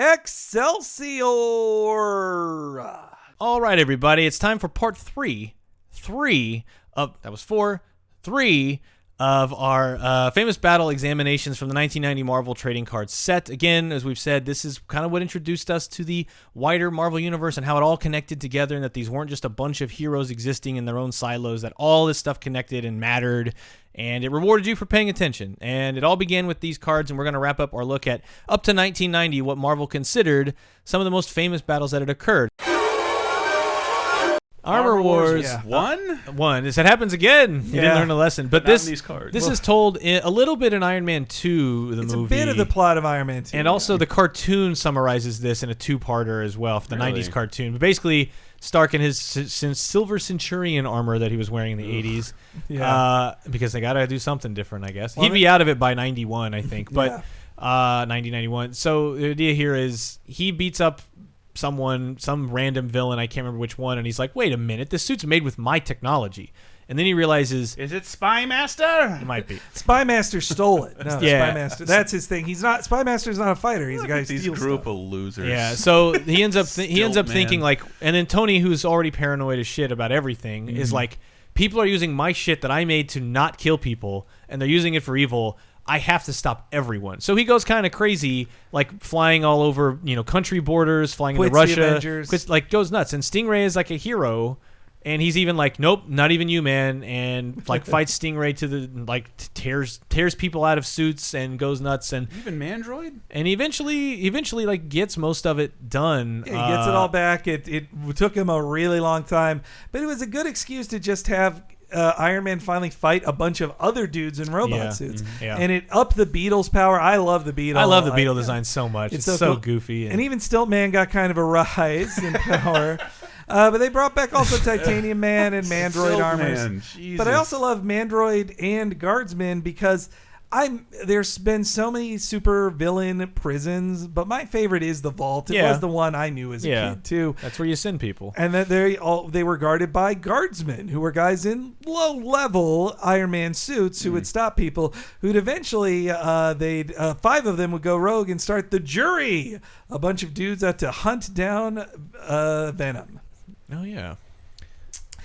Excelsior! All right, everybody, it's time for part three of our famous battle examinations from the 1990 Marvel trading card set. Again, as we've said, this is kind of what introduced us to the wider Marvel universe and how it all connected together, and that these weren't just a bunch of heroes existing in their own silos, that all this stuff connected and mattered, and it rewarded you for paying attention. And it all began with these cards, and we're going to wrap up our look at, up to 1990, what Marvel considered some of the most famous battles that had occurred. Armor Wars, yeah. One. It happens again. You didn't learn a lesson. But this, these cards. This is told a little bit in Iron Man 2, the movie. It's a bit of the plot of Iron Man 2. And also the cartoon summarizes this in a two-parter as well, for the 90s cartoon. But basically, Stark in his Silver Centurion armor that he was wearing in the 80s. Because they got to do something different, I guess. He'd be out of it by 91, I think. But 91. So the idea here is he beats up some random villain, I can't remember which one, and he's like, wait a minute, this suit's made with my technology. And then he realizes, is it Spy Master? It might be. Spy Master stole it. No, Spy Master. That's his thing. Spy Master's not a fighter. He's a guy who steals these group stuff. of losers. Yeah, so he ends up thinking like, and then Tony, who's already paranoid as shit about everything, is like, people are using my shit that I made to not kill people, and they're using it for evil. I have to stop everyone. So he goes kind of crazy, like flying all over, country borders, flying into Russia. Goes nuts. And Stingray is like a hero, and he's even like, nope, not even you, man. And like fights Stingray to the tears people out of suits and goes nuts. And even Mandroid. And eventually like gets most of it done. Yeah, he gets it all back. It took him a really long time, but it was a good excuse to just have Iron Man finally fight a bunch of other dudes in robot suits. Yeah. And it upped the Beetle's power. I love the Beetle. I love the Beetle design so much. It's so cool. Goofy. And even Stilt-Man got kind of a rise in power. But they brought back also Titanium Man and Mandroid armors. But I also love Mandroid and Guardsman because there's been so many super villain prisons, but my favorite is the Vault. It was the one I knew as a kid too. That's where you send people. And that they were guarded by guardsmen, who were guys in low-level Iron Man suits who would stop people. Who'd eventually, 5 of them would go rogue and start the Jury, a bunch of dudes out to hunt down Venom. Oh yeah.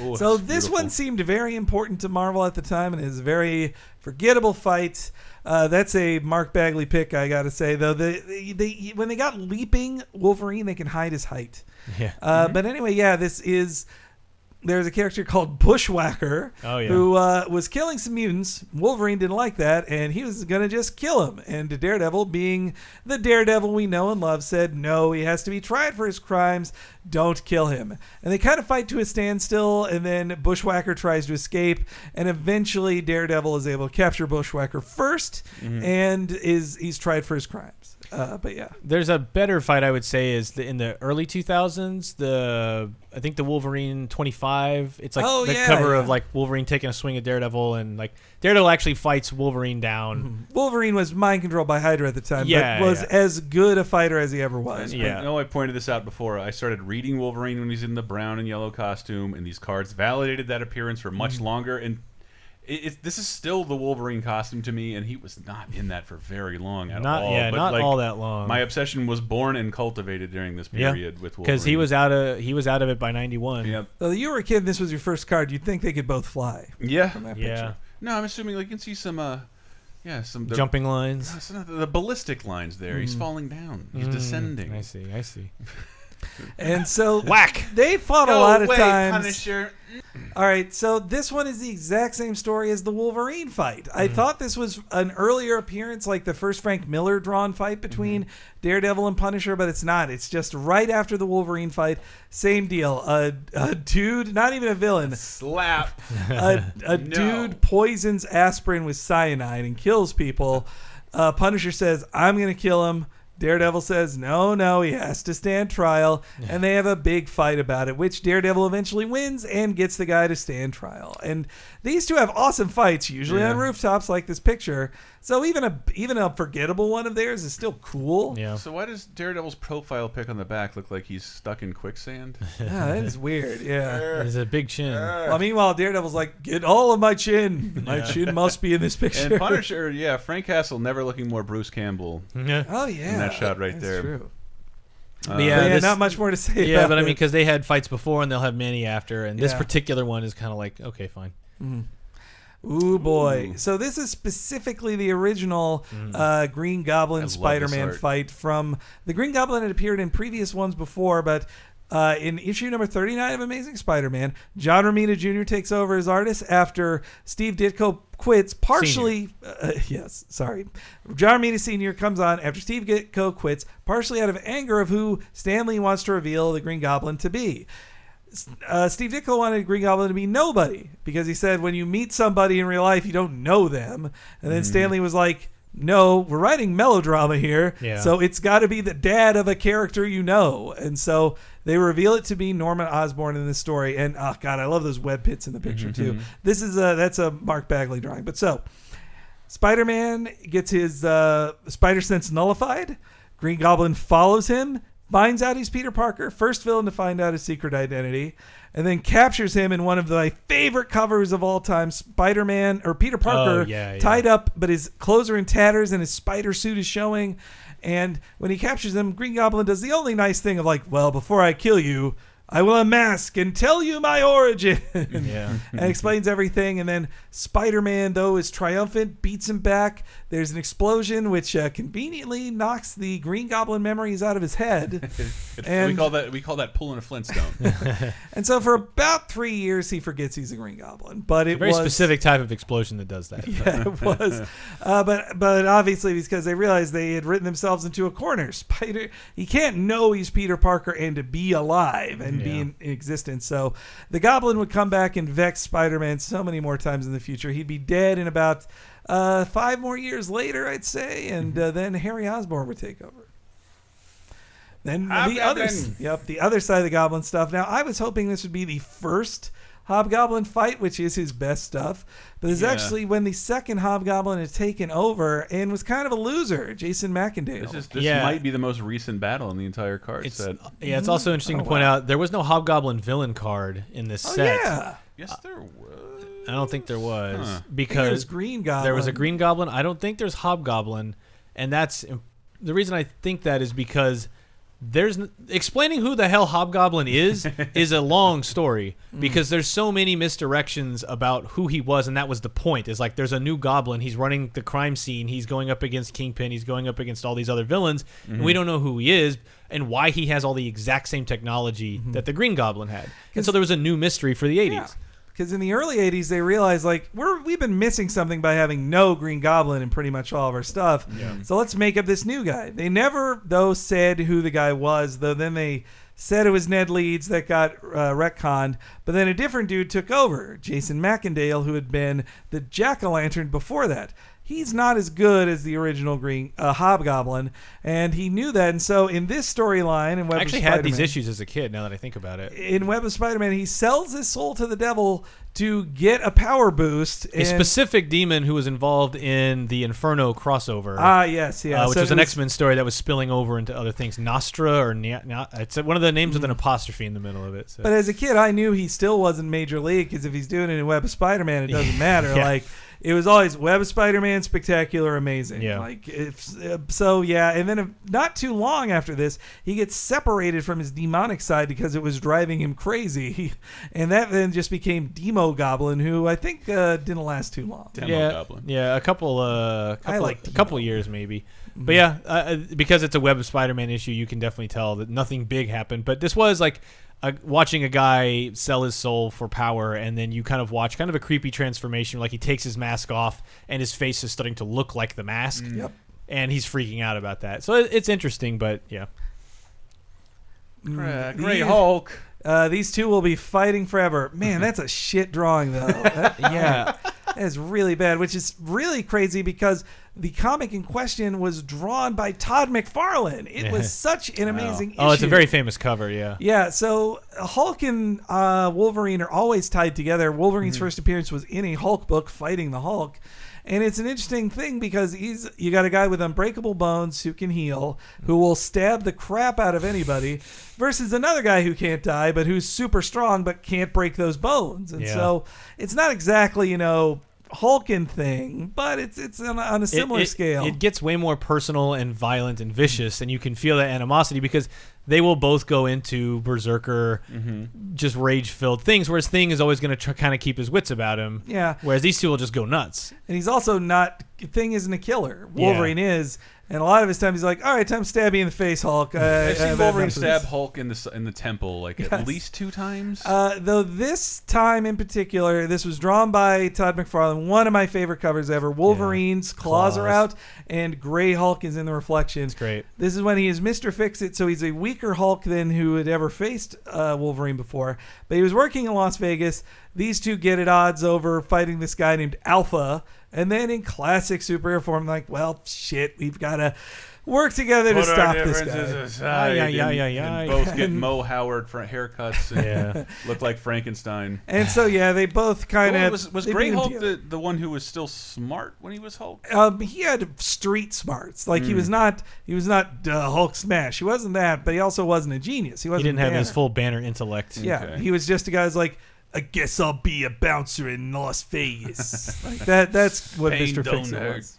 Ooh, so this one seemed very important to Marvel at the time, and is a very forgettable fight. That's a Mark Bagley pick, I gotta say. Though when they got leaping Wolverine, they can hide his height. Yeah. But anyway, there's a character called Bushwhacker who was killing some mutants. Wolverine didn't like that, and he was going to just kill him. And Daredevil, being the Daredevil we know and love, said, no, he has to be tried for his crimes. Don't kill him. And they kind of fight to a standstill, and then Bushwhacker tries to escape, and eventually Daredevil is able to capture Bushwhacker first, and he's tried for his crimes. But yeah, there's a better fight, I would say, is in the early 2000s. I think the Wolverine 25. It's like cover of like Wolverine taking a swing at Daredevil, and like Daredevil actually fights Wolverine down. Wolverine was mind controlled by Hydra at the time, but was as good a fighter as he ever was. Yeah, I pointed this out before. I started reading Wolverine when he's in the brown and yellow costume, and these cards validated that appearance for much longer. And this is still the Wolverine costume to me, and he was not in that for very long at all. Yeah, not all that long. My obsession was born and cultivated during this period with Wolverine. Because he was out of it by 91. Yep. So you were a kid and this was your first card. You'd think they could both fly. Yeah. From that picture. No, I'm assuming you can see some jumping lines. The ballistic lines there. He's falling down. He's descending. I see. And so whack. They fought a lot of times. Punisher. All right, so this one is the exact same story as the Wolverine fight. I thought this was an earlier appearance, like the first Frank Miller drawn fight between Daredevil and Punisher, but it's not. It's just right after the Wolverine fight. Same deal. A dude, not even a villain. Slap. Dude poisons aspirin with cyanide and kills people. Punisher says, I'm going to kill him. Daredevil says, no, he has to stand trial, and they have a big fight about it, which Daredevil eventually wins and gets the guy to stand trial. And these two have awesome fights, usually on rooftops like this picture. So even a forgettable one of theirs is still cool. Yeah. So why does Daredevil's profile pic on the back look like he's stuck in quicksand? Yeah, that is weird. Yeah. There's a big chin. Well, meanwhile, Daredevil's like, get all of my chin. My chin must be in this picture. And Punisher, Frank Castle never looking more Bruce Campbell. Yeah. Oh, yeah. In that shot right That's there. True. Not much more to say. Yeah, about but I it. mean, because they had fights before and they'll have many after, and this particular one is kind of like, okay, fine. Ooh, boy. So this is specifically the original Green Goblin Spider-Man fight from... The Green Goblin had appeared in previous ones before, but in issue number 39 of Amazing Spider-Man, John Romita Jr. takes over as artist after Steve Ditko quits partially... John Romita Sr. comes on after Steve Ditko quits partially out of anger of who Stan Lee wants to reveal the Green Goblin to be. Steve Ditko wanted Green Goblin to be nobody because he said when you meet somebody in real life, you don't know them. And then Stan Lee was like, no, we're writing melodrama here, so it's got to be the dad of a character you know. And so they reveal it to be Norman Osborn in this story. And, oh, God, I love those web pits in the picture, too. This is that's a Mark Bagley drawing. But so Spider-Man gets his spider sense nullified. Green Goblin follows him. Finds out he's Peter Parker, first villain to find out his secret identity, and then captures him in one of my favorite covers of all time, Spider-Man, or Peter Parker, tied up, but his clothes are in tatters and his spider suit is showing. And when he captures him, Green Goblin does the only nice thing of like, well, before I kill you, I will unmask and tell you my origin. And explains everything. And then Spider-Man, though, is triumphant, beats him back. There's an explosion, which conveniently knocks the Green Goblin memories out of his head. We call that pulling a Flintstone. And so for about 3 years, he forgets he's a Green Goblin. But it's a very specific type of explosion that does that. Yeah, it was. But obviously, because they realized they had written themselves into a corner. He can't know he's Peter Parker and to be alive and be in existence. So the Goblin would come back and vex Spider-Man so many more times in the future. He'd be dead in about 5 more years later, I'd say, and then Harry Osborn would take over. Then the other side of the Goblin stuff. Now, I was hoping this would be the first Hobgoblin fight, which is his best stuff. But it's actually when the second Hobgoblin had taken over and was kind of a loser, Jason McIndale. This might be the most recent battle in the entire card set. Yeah, it's also interesting to point out there was no Hobgoblin villain card in this set. Yeah. Yes, there was. I don't think there was because there was Green Goblin. There was a Green Goblin. I don't think there's Hobgoblin, and that's the reason I think that is because there's explaining who the hell Hobgoblin is a long story because there's so many misdirections about who he was, and that was the point. Is like there's a new Goblin. He's running the crime scene. He's going up against Kingpin. He's going up against all these other villains, and we don't know who he is and why he has all the exact same technology that the Green Goblin had. And so there was a new mystery for the 80s. Yeah. Because in the early 80s, they realized, like, we've been missing something by having no Green Goblin in pretty much all of our stuff. Yeah. So let's make up this new guy. They never, though, said who the guy was, though then they said it was Ned Leeds that got retconned. But then a different dude took over, Jason McIndale, who had been the Jack-o'-lantern before that. He's not as good as the original Green Hobgoblin, and he knew that. And so in this storyline, in Web of Spider-Man... I actually had these issues as a kid, now that I think about it. In Web of Spider-Man, he sells his soul to the devil to get a power boost. A specific demon who was involved in the Inferno crossover. Yes. Which was an X-Men story that was spilling over into other things. Nostra, or it's one of the names with an apostrophe in the middle of it. So. But as a kid, I knew he still wasn't Major League, because if he's doing it in Web of Spider-Man, it doesn't matter. Like... It was always Web of Spider-Man, spectacular, amazing. Yeah. And then not too long after this, he gets separated from his demonic side because it was driving him crazy, and that then just became Demo Goblin, who I think didn't last too long. Goblin. Yeah, a couple years maybe. But because it's a Web of Spider-Man issue, you can definitely tell that nothing big happened. But this was like watching a guy sell his soul for power, and then you kind of watch kind of a creepy transformation, like he takes his mask off and his face is starting to look like the mask. Yep. And he's freaking out about that. So it's interesting, but yeah. Great Hulk. These two will be fighting forever. Man, that's a shit drawing, though. That is really bad, which is really crazy because the comic in question was drawn by Todd McFarlane. It was such an amazing issue. Oh, it's a very famous cover, yeah. Yeah, so Hulk and Wolverine are always tied together. Wolverine's first appearance was in a Hulk book fighting the Hulk. And it's an interesting thing because you got a guy with unbreakable bones who can heal, who will stab the crap out of anybody, versus another guy who can't die, but who's super strong but can't break those bones. And so it's not exactly, Hulkin thing, but it's on a similar scale. It gets way more personal and violent and vicious, and you can feel that animosity because they will both go into berserker, just rage-filled things, whereas Thing is always going to kind of keep his wits about him. Yeah. Whereas these two will just go nuts. And he's also not... Thing isn't a killer. Wolverine is... And a lot of his time, he's like, all right, time to stab you in the face, Hulk. I've seen Wolverine stab Hulk in the temple like at least 2 times. Though this time in particular, this was drawn by Todd McFarlane, one of my favorite covers ever. Wolverine's claws are out, and Gray Hulk is in the reflection. It's great. This is when he is Mr. Fix-It, so he's a weaker Hulk than who had ever faced Wolverine before. But he was working in Las Vegas. These two get at odds over fighting this guy named Alpha. And then in classic superhero form, like, well, shit, we've got to work together to stop this guy. And both get Mo Howard haircuts and look like Frankenstein. And so, they both kind of... Was Grey Hulk the one who was still smart when he was Hulk? He had street smarts. Like, he was not Hulk smash. He wasn't that, but he also wasn't a genius. He didn't have his full Banner intellect. Yeah, he was just a guy who's like, I guess I'll be a bouncer in Las Vegas. Like that's what Pain Mr. Fix-It was.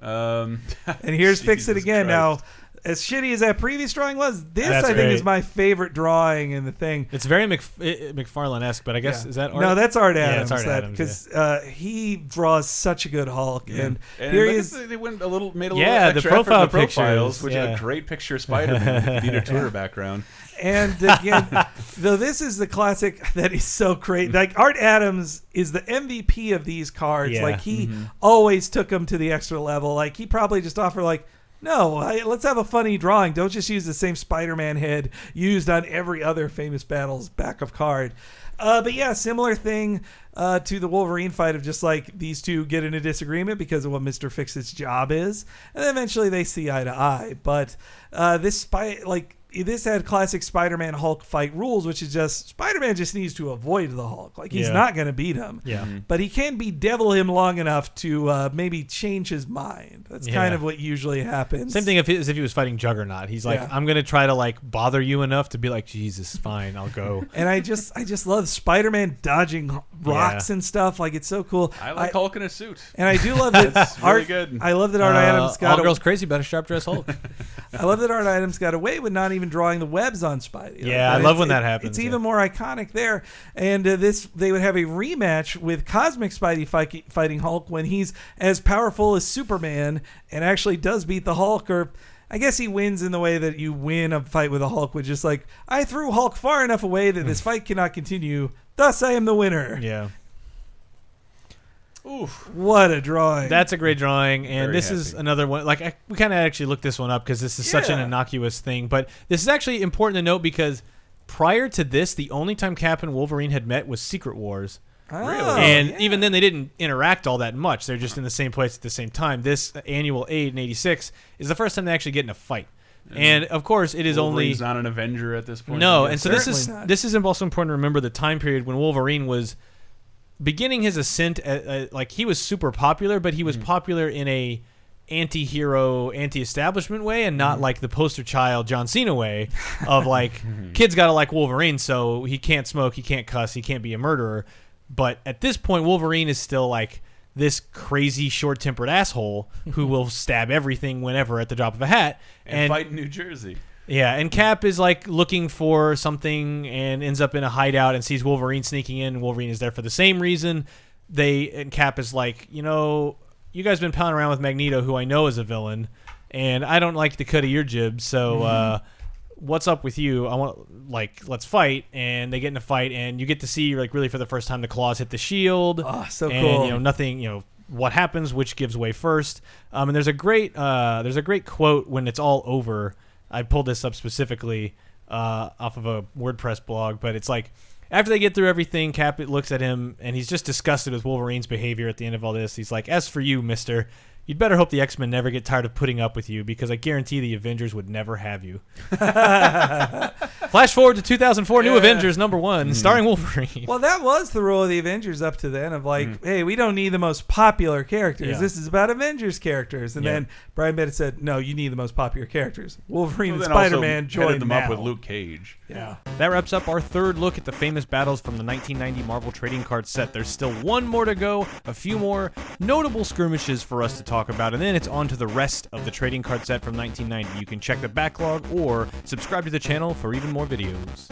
And here's Fix-It again. Now, as shitty as that previous drawing was, this I think is my favorite drawing in the thing. It's very McFarlane-esque, but I guess is that Art? No, that's Art Adams. Yeah, it's Art Adams. Because he draws such a good Hulk, and here he is. They made a little the profile profiles, which is a great picture of Spider-Man with the Peter Tudor background. And again, though this is the classic that is so great. Like Art Adams is the MVP of these cards. Yeah. Like he always took them to the extra level. Like he probably just offered like, no, let's have a funny drawing. Don't just use the same Spider-Man head used on every other famous battle's back of card. But yeah, similar thing to the Wolverine fight of just like these two get in a disagreement because of what Mr. Fix-It's job is. And then eventually they see eye to eye. But this had classic Spider-Man Hulk fight rules, which is just Spider-Man just needs to avoid the Hulk. Like he's not going to beat him. Yeah. But he can bedevil him long enough to maybe change his mind. That's kind of what usually happens. Same thing as if he was fighting Juggernaut. He's like, I'm going to try to like bother you enough to be like, Jesus, fine, I'll go. And I just love Spider-Man dodging rocks and stuff. Like it's so cool. I like Hulk in a suit. And I do love that really good. I love that Art Adams got all girls crazy about a sharp dress Hulk. I love that Art Adams got away with not even drawing the webs on Spidey. Yeah, I love when that happens. It's even more iconic there. And they would have a rematch with Cosmic Spidey fighting Hulk when he's as powerful as Superman and actually does beat the Hulk. Or I guess he wins in the way that you win a fight with a Hulk, which is like, I threw Hulk far enough away that this fight cannot continue. Thus, I am the winner. Yeah. Oof. What a drawing. That's a great drawing. And this is another one. Like we kind of actually looked this one up because this is such an innocuous thing. But this is actually important to note because prior to this, the only time Cap and Wolverine had met was Secret Wars. Oh, really? And even then, they didn't interact all that much. They're just in the same place at the same time. This annual 8 in 86 is the first time they actually get in a fight. And of course, it is Wolverine's not an Avenger at this point. No, and so this is also important to remember the time period when Wolverine was beginning his ascent. Like he was super popular, but he was popular in a anti-hero, anti-establishment way, and not like the poster child John Cena way of like kids gotta like Wolverine, so he can't smoke, he can't cuss, he can't be a murderer. But at this point, Wolverine is still like this crazy short-tempered asshole who will stab everything whenever at the drop of a hat and fight in New Jersey. Yeah, and Cap is like looking for something and ends up in a hideout and sees Wolverine sneaking in. And Wolverine is there for the same reason. And Cap is like, you guys been pounding around with Magneto, who I know is a villain, and I don't like the cut of your jib. So what's up with you? Let's fight. And they get in a fight, and you get to see like really for the first time the claws hit the shield. Oh, so and, cool. Nothing. What happens, which gives way first. And there's a great quote when it's all over. I pulled this up specifically off of a WordPress blog, but it's like after they get through everything, Cap looks at him and he's just disgusted with Wolverine's behavior at the end of all this. He's like, as for you, mister, you'd better hope the X-Men never get tired of putting up with you because I guarantee the Avengers would never have you. Flash forward to 2004, New Avengers #1, starring Wolverine. Well, that was the role of the Avengers up to then of like, hey, we don't need the most popular characters. Yeah. This is about Avengers characters. And then Brian Bennett said, no, you need the most popular characters. Wolverine and Spider-Man joined them up with Luke Cage. Yeah. That wraps up our third look at the famous battles from the 1990 Marvel trading card set. There's still one more to go, a few more notable skirmishes for us to talk talk about, and then it's on to the rest of the trading card set from 1990. You can check the backlog or subscribe to the channel for even more videos.